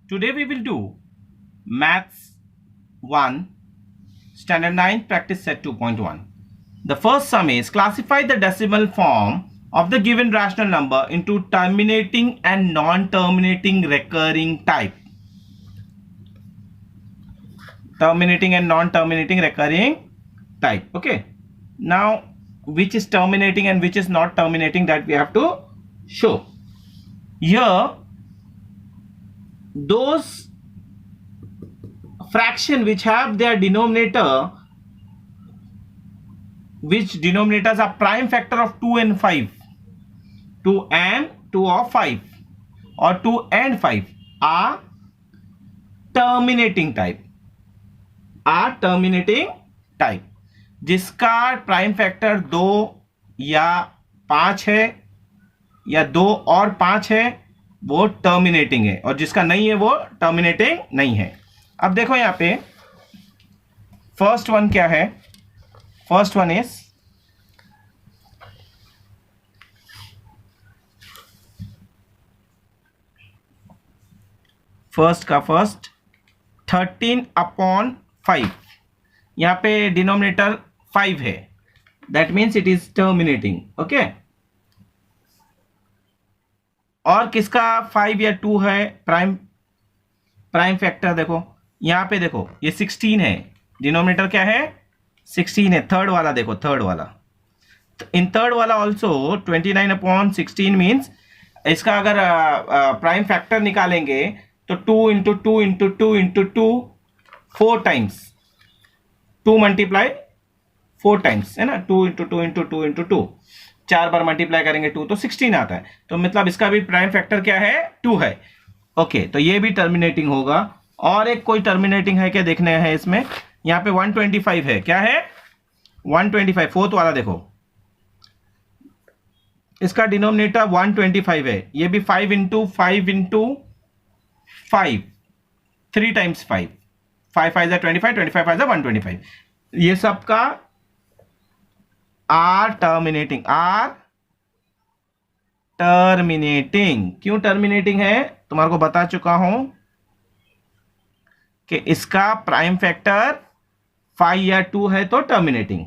Today we will do Maths 1 Standard 9 Practice Set 2.1. The first sum is classify the decimal form of the given rational number into terminating and non-terminating recurring type. Terminating and non-terminating recurring type. Okay. Now, which is terminating and which is not terminating, that we have to show. Here, those fraction which have their denominator, which denominators are prime factor of 2 and 5, 2 and 2 or 5 or 2 and 5 are terminating type, जिसका prime factor 2 या 5 है या 2 और 5 है वो terminating है, और जिसका नहीं है वो टर्मिनेटिंग नहीं है. अब देखो यहां पे फर्स्ट वन क्या है. फर्स्ट वन इज फर्स्ट का फर्स्ट 13/5. यहां पे डिनोमिनेटर 5 है, that means it is terminating. Okay. और किसका 5 या 2 है प्राइम फैक्टर. देखो यहां पे देखो ये 16 है, डिनोमिनेटर क्या है 16 है. थर्ड वाला देखो, थर्ड वाला, इन थर्ड वाला ऑल्सो 29/16 मीन्स इसका अगर प्राइम फैक्टर निकालेंगे तो 2 into 2 into 2 into 2 4 times, 2 multiply 4 times है ना. 2 इंटू 2 इंटू 2 इंटू 2 4 बार मल्टीप्लाई करेंगे 2 तो 16 आता है. तो मतलब इसका भी प्राइम फैक्टर क्या है 2 है. ओके. तो ये भी टर्मिनेटिंग होगा. और एक कोई टर्मिनेटिंग है क्या देखने हैं इसमें. यहाँ पे 125 है. क्या है 125. फोर्थ वाला देखो, इसका डिनोमिनेटर 125 है. ये भी 5 इंटू 5 इंटू 5, 3 टाइम्स 5, 5 5 जा 25, 25 5 जा 125. ये सब का आर टर्मिनेटिंग. क्यों टर्मिनेटिंग है तुम्हारे को बता चुका हूं कि इसका प्राइम फैक्टर 5 या 2 है तो terminating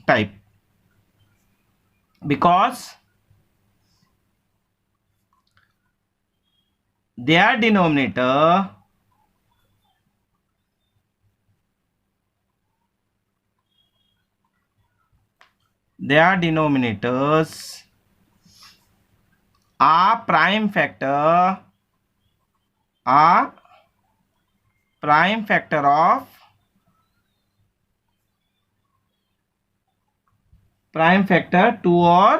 type because their denominators are prime factor of 2 और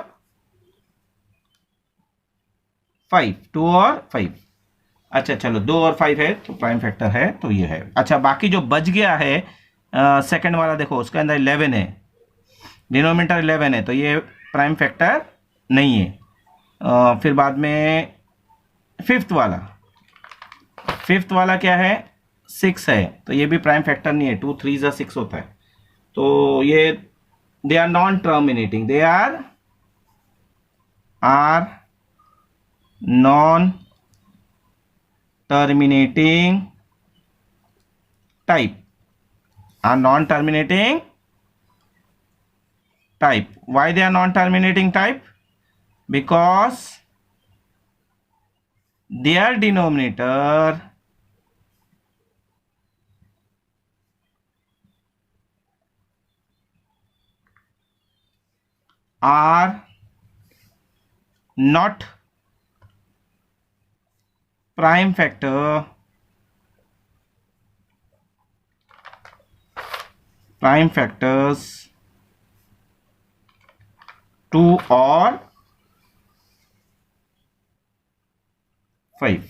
5. अच्छा चलो 2 और 5 है तो प्राइम फैक्टर है, तो ये है. अच्छा बाकी जो बच गया है सेकंड वाला देखो, उसके अंदर 11 है, डिनोमिनेटर 11 है, तो ये प्राइम फैक्टर नहीं है. फिर बाद में फिफ्थ वाला क्या है 6 है, तो ये भी प्राइम फैक्टर नहीं है. 2 3 जा 6 होता है. तो ये they are non terminating, they are non terminating type. Why they are non-terminating type? Because their denominator are not prime factors two or 5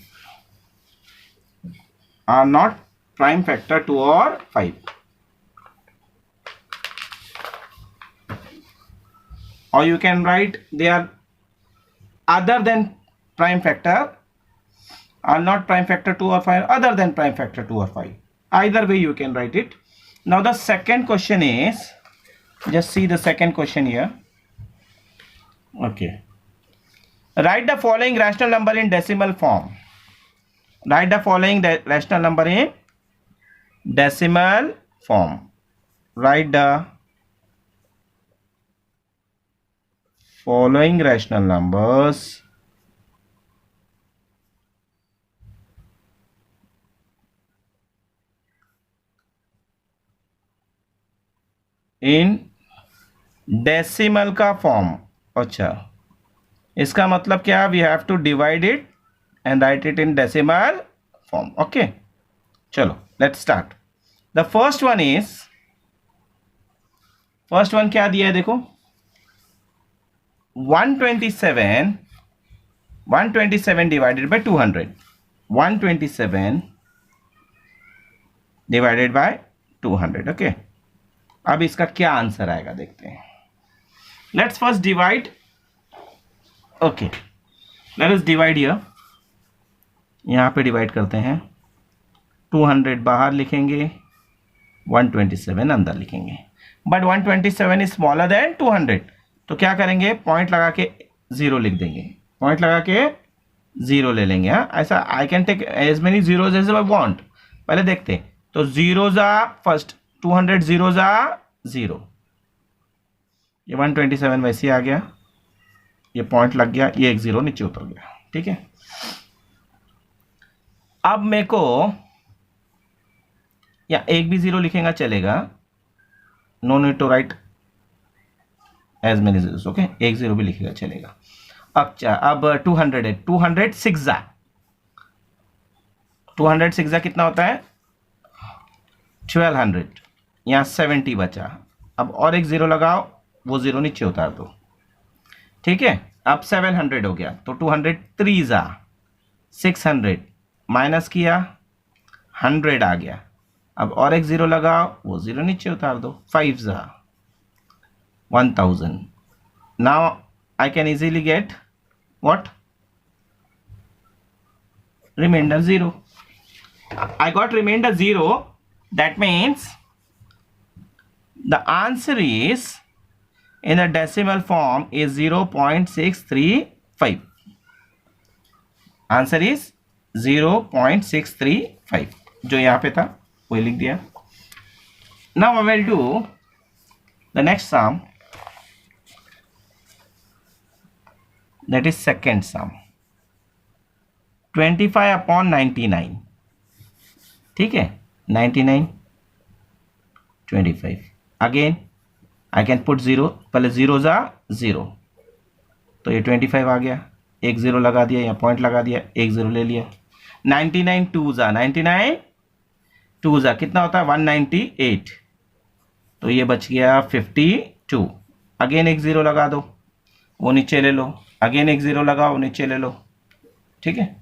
are not prime factor 2 or 5. Or you can write they are other than prime factor, are not prime factor 2 or 5, other than prime factor 2 or 5. Either way you can write it. Now the second question is, just see the second question here. Okay. Write the following rational number in decimal form. Write the following rational number in decimal form. Write the following rational numbers in decimal का form. अच्छा, इसका मतलब क्या? We have to divide it and write it in decimal form. Okay, चलो let's start. The first one क्या दिया है देखो. 127 divided by 200. 127 divided by 200. Okay, अब इसका क्या आंसर आएगा देखते हैं. Let's first divide. Okay, let us divide here. यहां पे डिवाइड करते हैं. 200 बाहर लिखेंगे, 127 अंदर लिखेंगे. बट 127 इज स्मॉलर देन 200, तो क्या करेंगे? पॉइंट लगा के 0 लिख देंगे. पॉइंट लगा के 0 ले लेंगे. हाँ, ऐसा I can take as many zeros as I want. पहले देखते हैं. तो जीरोज आ फर्स्ट, 200 जीरोज आ 0. ये 127 वैसे ही आ गया. ये पॉइंट लग गया, ये एक 0 नीचे उतर गया. ठीक है, अब मेरे को या एक भी 0 लिखेगा चलेगा. No need to write as many zeros. Okay, एक 0 भी लिखेगा चलेगा. अच्छा, अब 200 है. 200 6 कितना होता है? 1200. यहाँ 70 बचा. अब और एक 0 लगाओ, वो 0 नीचे उतार दो. ठीक है, अब 700 हो गया. तो 203 600 माइनस किया, 100 आ गया. अब और एक 0 लगाओ, वो 0 नीचे उतार दो. 5 1000. Now I can easily get what? Remainder 0. I got remainder 0. That means the answer is in the decimal form is 0.635. Answer is 0.635. जो यहाँ पे था वही लिख दिया. Now I will do the next sum. That is second sum. 25 upon 99. ठीक है, 99 25. Again I can put 0. पहले 0 जा 0, तो ये 25 आ गया. एक 0 लगा दिया या पॉइंट लगा दिया, एक 0 ले लिया. 99 2 जा कितना होता है? 198. तो ये बच गया 52. अगेन एक 0 लगा दो, वो नीचे ले लो. अगेन एक 0 लगाओ, नीचे ले लो. ठीक है,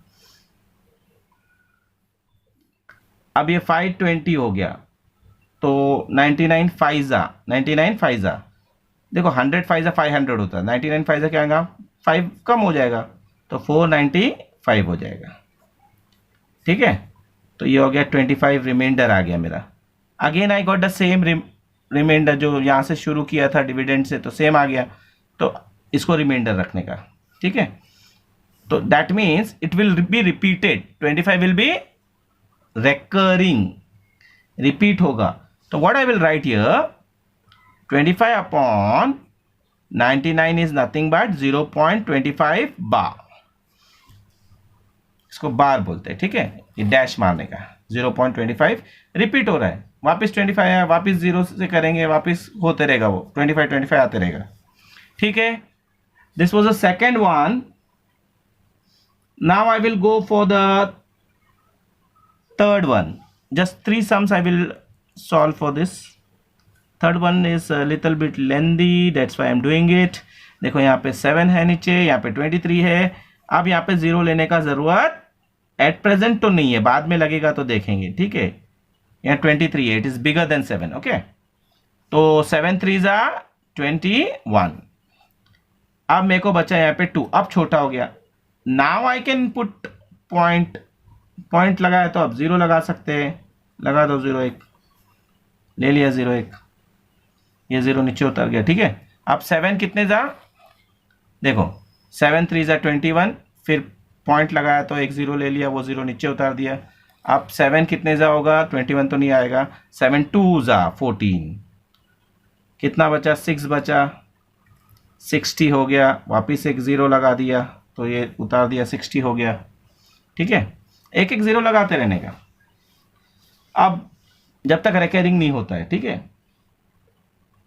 अब ये 520 हो गया. तो 99 5 जा देखो, 100 5 जा 500 होता है. 99 5 जा क्या आएगा? 5 कम हो जाएगा, तो 495 हो जाएगा. ठीक है, तो ये हो गया 25. रिमाइंडर आ गया मेरा. Again I got the same remainder जो यहाँ से शुरू किया था डिविडेंड से, तो सेम आ गया. तो इसको रिमाइंडर रखने का. ठीक है, तो that means it will be repeated. 25 will be recurring, repeat होगा. तो what I will write here, 25 upon 99 is nothing but 0.25 बार. इसको बार बोलते हैं. ठीक है, ये डैश मारने का. 0.25 रिपीट हो रहा है. वापस 25 है, वापस 0 से करेंगे, वापस होते रहेगा. वो 25 आते रहेगा. ठीक है, this was the second one. Now I will go for the third one. Just 3 sums I will solve for this. Third one is a little bit lengthy, that's why I'm doing it. देखो यहाँ पे 7 है नीचे, यहाँ पे 23 है. अब यहाँ पे 0 लेने का जरूरत एट प्रेजेंट तो नहीं है, बाद में लगेगा तो देखेंगे. ठीक है, यहाँ 23 है, it is bigger than 7. Okay, तो 7 3 जा 21. अब मेरे को बचा यहाँ पे 2. अब छोटा हो गया. Now I can put point लगाया तो अब 0 लगा सकते हैं. लगा दो 0 1, ले लिया 0 1, ये 0 नीचे उतर गया. ठीक है, अब 7 कितने जा देखो, 7 3 ज़ा 21, फिर पॉइंट लगाया तो एक ज़ीरो ले लिया, वो ज़ीरो नीचे उतार दिया। अब 7 कितने ज़ा होगा, 21 तो नहीं आएगा। 7 2 ज़ा 14, कितना बचा, 6 बचा, 60 हो गया। वापिस एक ज़ीरो लगा दिया तो ये उतार दिया, 60 हो गया। ठीक है, एक एक ज़ीरो लगाते रहने का अब जब तक रिकरिंग नहीं होता है। ठीक है,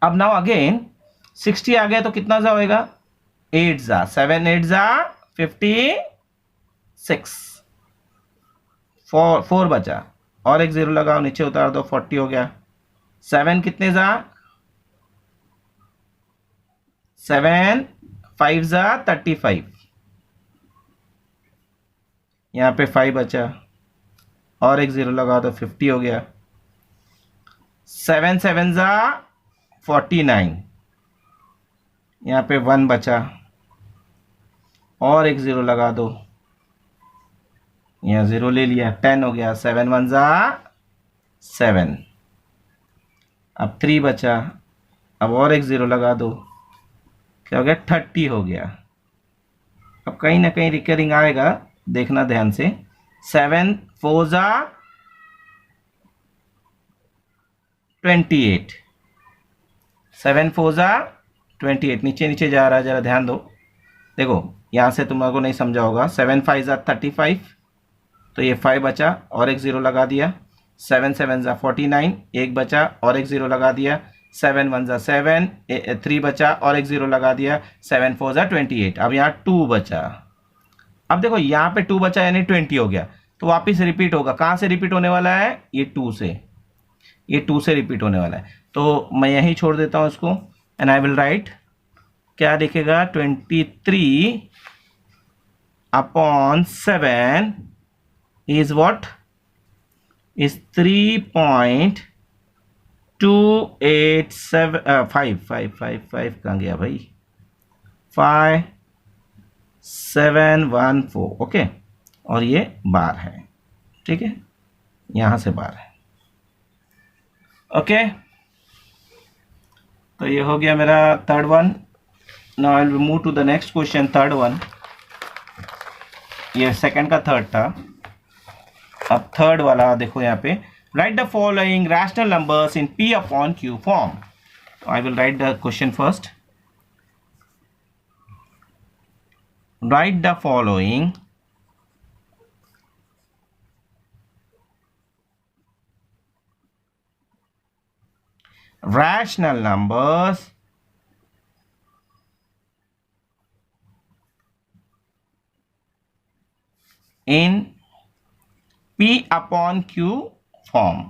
अब नाउ अगेन 60 आ गया तो कितना ज़ा होएगा, 8 ज़ा, 7 8 ज़ा 56, 4 बचा, और एक ज़ीरो लगाओ, नीचे उतार दो, 40 हो गया। 7 कितने ज़ा, 7 5 ज़ा 35, यहाँ पे 5 बचा, और एक ज़ीरो लगाओ तो 50 हो गया। 7 7 ज़ा 49, यहाँ पे 1 बचा, और एक ज़ीरो लगा दो, यहाँ ज़ीरो ले लिया, 10 हो गया। 7 1 ज़ा 7, अब 3 बचा, अब और एक ज़ीरो लगा दो, क्या हो गया, 30 हो गया। अब कहीं ना कहीं रिकरिंग आएगा, देखना ध्यान से। 7 4 ज़ा 28, 7 4 ज़ा 28, नीचे नीचे जा रहा है, जरा ध्यान दो। देखो यहाँ से तुम लोगों को नहीं समझा होगा। 7 5 ज़ा 35, तो ये 5 बचा, और एक ज़ीरो लगा दिया। 7 7 ज़ा 49, एक बचा, और एक ज़ीरो लगा दिया। 7 1 ज़ा 7, 3 बचा, और एक ज़ीरो लगा दिया। 7 4 ज़ा 28, अब यहाँ 2 बचा। अब देखो यहाँ पे 2 बचा यानी 20 हो गया, तो वापस रिपीट होगा। कहाँ से रिपीट होने वाला है, ये 2 से, ये 2 से रिपीट होने वाला है। तो मैं यहीं छोड़ देता हूँ इसको, एंड आई विल राइट, क्या लिखेगा, 23 अपॉन 7 is what, is 3.287 5 कहाँ गया भाई, 5714, ओके। और ये बार है, ठीक है, यहां से बार है, ओके। तो ये हो गया मेरा third one. Now I will move to the next question, third one. ये सेकंड का थर्ड था, अब थर्ड वाला देखो यहाँ पे, write the following rational numbers in P upon Q form. I will write the question first. Write the following rational numbers in P upon Q form।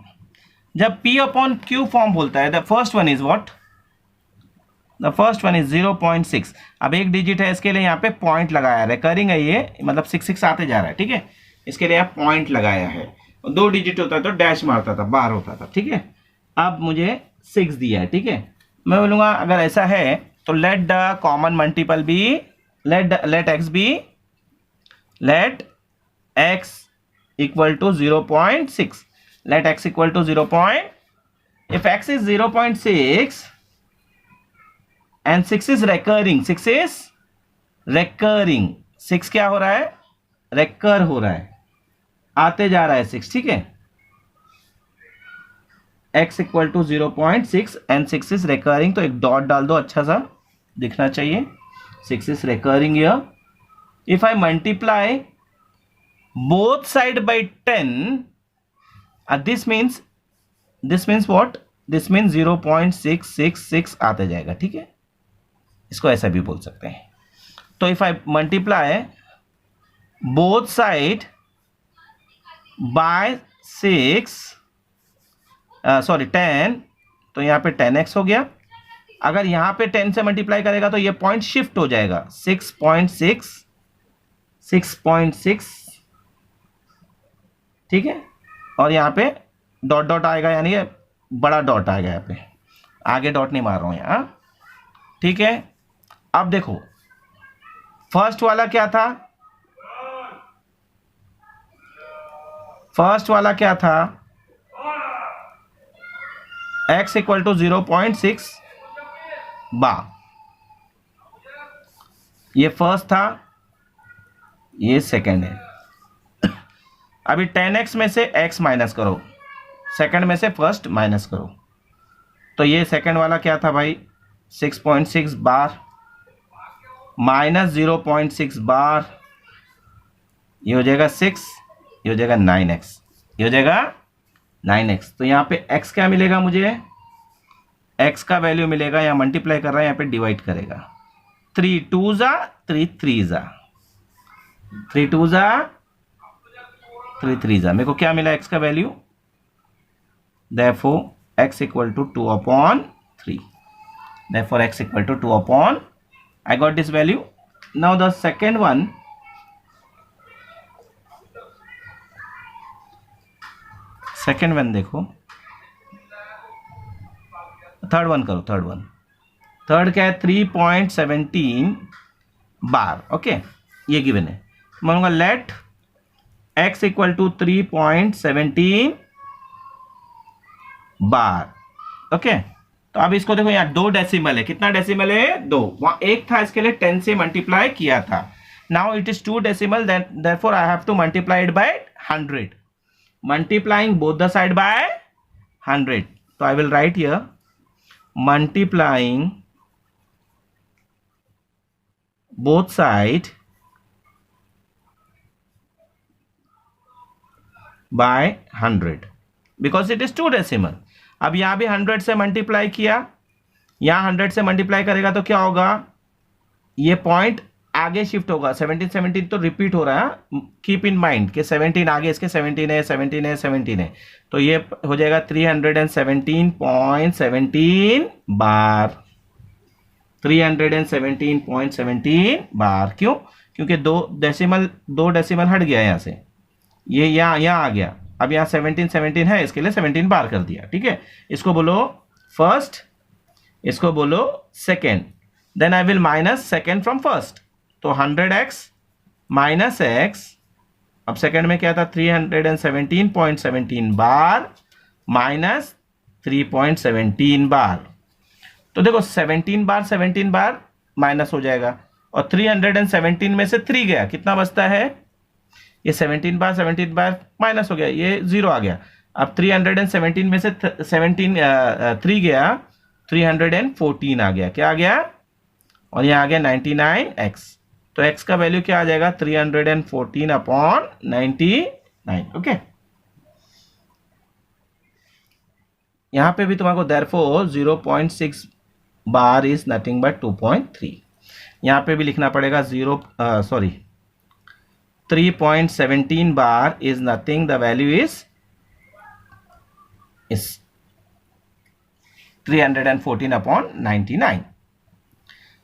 जब P upon Q form बोलता है, the first one is what, the first one is 0.6। अब एक digit है, इसके लिए यहाँ पे पॉइंट लगाया, रिकरिंग है ये, मतलब 6 6 आते जा रहा है, ठीक है, इसके लिए आप पॉइंट लगाया है। 2 डिजिट होता है तो डैश मारता था, बाहर होता था, ठीक है। अब मुझे 6 दिया है, ठीक है, मैं बोलूँगा अगर ऐसा है तो let the common multiple be, let x be, let x equal to 0.6, let x equal to 0. If x is 0.6 and 6 is recurring, 6 is recurring, 6 क्या हो रहा है, रेकर हो रहा है, आते जा रहा है 6, ठीक है। x equal to 0.6 and 6 is recurring, तो एक डॉट डाल दो, अच्छा सा दिखना चाहिए, 6 is recurring here. If I multiply both side by 10, this means what, this means 0.666 आते जाएगा, ठीक है, इसको ऐसा भी बोल सकते हैं। तो if I multiply both side by 10, तो यहाँ पे 10x हो गया। अगर यहाँ पे 10 से मल्टीप्लाई करेगा तो ये पॉइंट शिफ्ट हो जाएगा, 6.6, ठीक है, और यहाँ पे डॉट डॉट आएगा, यानी बड़ा डॉट आएगा, यहाँ पे आगे डॉट नहीं मार रहा हूं यहाँ, ठीक है। अब देखो फर्स्ट वाला क्या था, फर्स्ट वाला क्या था, x इक्वल टू 0.6 बा, ये फर्स्ट था, ये सेकंड है। अभी 10x में से x माइनस करो, सेकंड में से फर्स्ट माइनस करो, तो ये सेकंड वाला क्या था भाई 6.6 बार माइनस 0.6 बार, ये हो जाएगा 6, ये हो जाएगा 9x, ये हो जाएगा 9x। तो यहाँ पे x क्या मिलेगा मुझे, x का वैल्यू मिलेगा, यहाँ मल्टीप्लाई कर रहा है, यहाँ पे डिवाइड करेगा, 3 2 जा 3 3 जा 3 2 जा 3 3 जा, मेरे को क्या मिला x का value, therefore x equal to 2/3, therefore x equal to 2/, I got this value. Now the second one, देखो, थर्ड वन करो, थर्ड क्या है 3.17 बार, ओके, ये गिवन है। मानूंगा let x equal to 3.17 bar, okay. तो अब इसको देखो, यहाँ 2 डेसिमल है, कितना डेसिमल है 2, वहां 1 था, इसके लिए 10 से मल्टीप्लाई किया था। Now it is 2 decimal, therefore I have to multiply it by 100, multiplying both the side by 100। तो आई will right here multiplying both side by 100 because it is 2 decimal. अब यहां भी 100 से मल्टीप्लाई किया, यहां 100 से मल्टीप्लाई करेगा तो क्या होगा, ये पॉइंट आगे शिफ्ट होगा, 17 तो रिपीट हो रहा है, कीप इन माइंड कि 17 आगे इसके 17 है, 17 है, 17 है, तो ये हो जाएगा 317.17 बार, 317.17 बार। क्यों, क्योंकि 2 डेसिमल हट गया यहां से, ये यहां आ गया, अब यहाँ 17 है, इसके लिए 17 बार कर दिया, ठीक है। इसको बोलो फर्स्ट, इसको बोलो second, then I will minus second from first, तो 100x माइनस x, अब सेकेंड में क्या था 317.17 बार माइनस 3.17 बार, तो देखो 17 बार माइनस हो जाएगा, और 317 में से 3 गया, कितना बचता है, ये 17 बार माइनस हो गया, ये 0 आ गया। अब 317 में से 3 गया, 314 आ गया, क्या आ गया, और यहाँ आ गया 99x, तो x का वैल्यू क्या आ जाएगा 314/99, ओके। यहां पे भी तुम्हारे therefore 0.6 bar is nothing but 2.3, यहां पे भी लिखना पड़ेगा 3.17 bar is nothing, the value is 314/99.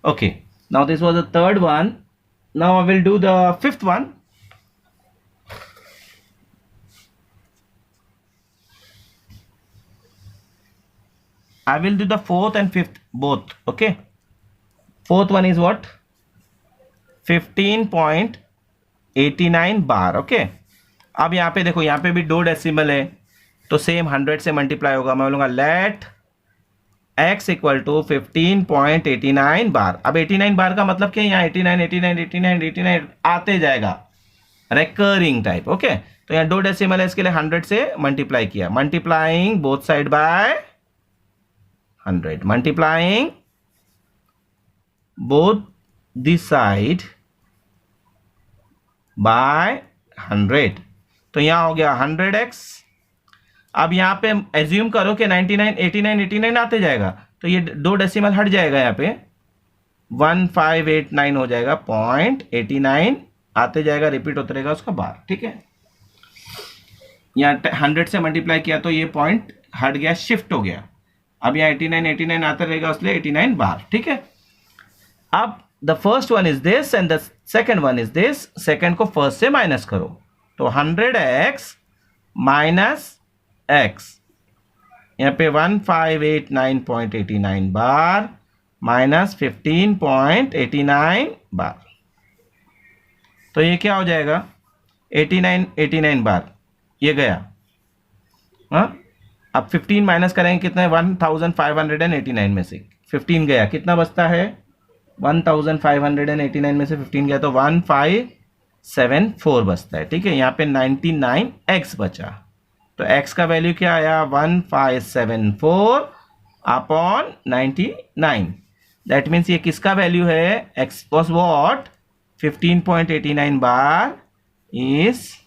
Okay, now this was the third one. Now I will do the fifth one. I will do the fourth and fifth both, okay. Fourth one is what, 15.89 bar, okay. अब यहाँ पे देखो, यहाँ पे भी 2 decimal है, तो same 100 से मल्टीप्लाई होगा, मैं बोलूंगा लेट x इक्वल टू 15.89 बार। अब 89 बार का मतलब क्या है, यहाँ 89 आते जाएगा, रिकरिंग टाइप, ओके। तो यहाँ 2 डेसिमल है, इसके लिए 100 से मल्टीप्लाई किया, multiplying both side by 100, multiplying both this side by 100, तो यहां हो गया 100x। अब यहां पे एज्यूम करो कि 99 89 आते जाएगा, तो ये 2 डेसिमल हट जाएगा, यहां पे 1589 हो जाएगा, 0.89 आते जाएगा, रिपीट होता रहेगा उसका बार, ठीक है। यहां 100 से मल्टीप्लाई किया तो ये पॉइंट हट गया, शिफ्ट हो गया, अब यहाँ 89 आता रहेगा, इसलिए 89 बार, ठीक है। अब the first one is this and the second one is this, second को first से माइनस करो, तो 100x माइनस x, यहाँ पे 1589.89 बार माइनस 15.89 बार, तो ये क्या हो जाएगा 89 बार, ये गया, हाँ। अब 15 माइनस करेंगे, कितना है 1589 में से 15 गया, कितना बचता है 1589 में से 15 गया तो 1574 बचता है, ठीक है। यहाँ पे 99x बचा, तो x का वैल्यू क्या आया 1574 अपॉन 99। दैट मीन्स ये किसका वैल्यू है, x was what 15.89 bar is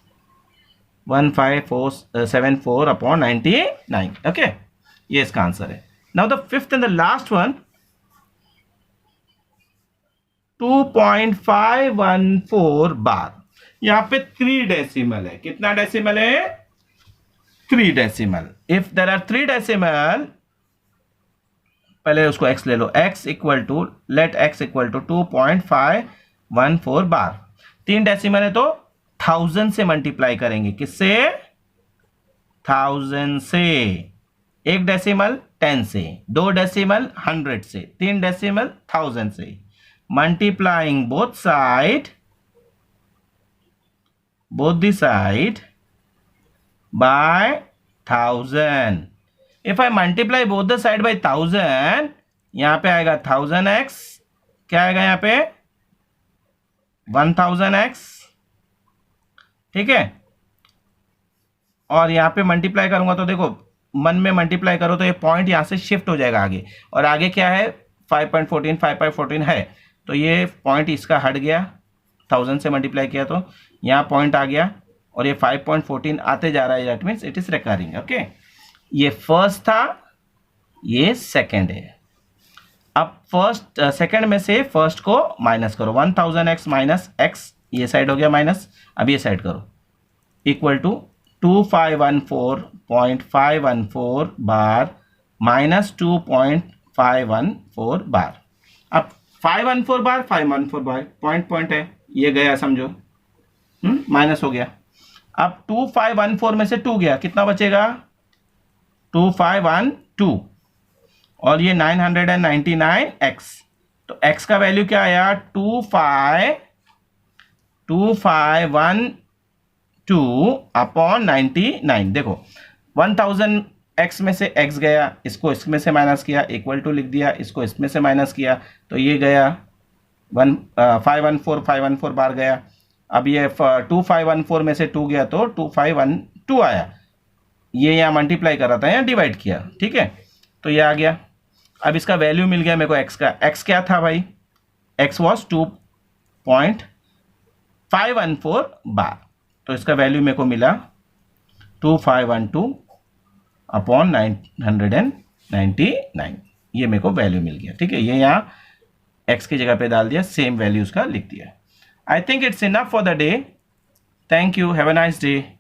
1574 upon 99। Okay, ये इसका आंसर है। Now the fifth and the last one, 2.514 bar. यहां पे 3 डेसिमल है। कितना डेसिमल है, 3 decimal. If there are 3 decimal, पहले उसको x ले लो, x equal to, let x equal to 2.514 bar. 3 decimal है तो 1000 से मल्टीप्लाई करेंगे, किससे, 1000 से। 1 डेसिमल 10 से, 2 डेसिमल 100 से, 3 डेसिमल 1000 से। Multiplying both side, both the side by 1000. If I multiply both the side by 1000, यहां पे आएगा 1000x, क्या आएगा यहां पे 1000x, ठीक है। और यहां पे मल्टीप्लाई करूंगा तो देखो, मन में मल्टीप्लाई करो तो ये पॉइंट यहां से शिफ्ट हो जाएगा आगे, और आगे क्या है 5.14 है, तो ये पॉइंट इसका हट गया, 1000 से मल्टीप्लाई किया तो यहाँ पॉइंट आ गया, और ये 5.14 आते जा रहा है, that means it is recurring. Okay, ये फर्स्ट था, ये सेकंड है। अब फर्स्ट सेकंड में से फर्स्ट को माइनस करो, 1000x माइनस x, ये साइड हो गया माइनस, अब ये साइड करो, इक्वल टू 2514.514 बार माइनस 2.514 बार। अब 514 बार 514 बार पॉइंट है, ये गया समझो, माइनस हो गया। अब 2514 में से 2 गया, कितना बचेगा 2512, और ये 999x, तो x का वैल्यू क्या आया 2512 अपॉन 99। देखो 1000x में से x गया, इसको इसमें से माइनस किया, इक्वल टू लिख दिया, इसको इसमें से माइनस किया, तो ये गया 514 बार गया। अब ये 2514 में से 2 गया तो 2512 आया, ये यहाँ मल्टीप्लाई कर रहा था, यहाँ डिवाइड किया, ठीक है, तो ये आ गया। अब इसका वैल्यू मिल गया मेरे को x का। x क्या था भाई, x वॉज 2.514 बार, तो इसका वैल्यू मेरे को मिला 2512 अपॉन 999, ये मेरे को वैल्यू मिल गया, ठीक है। ये यहाँ x की जगह पे डाल दिया, सेम वैल्यूज का लिख दिया। I think it's enough for the day. Thank you. Have a nice day.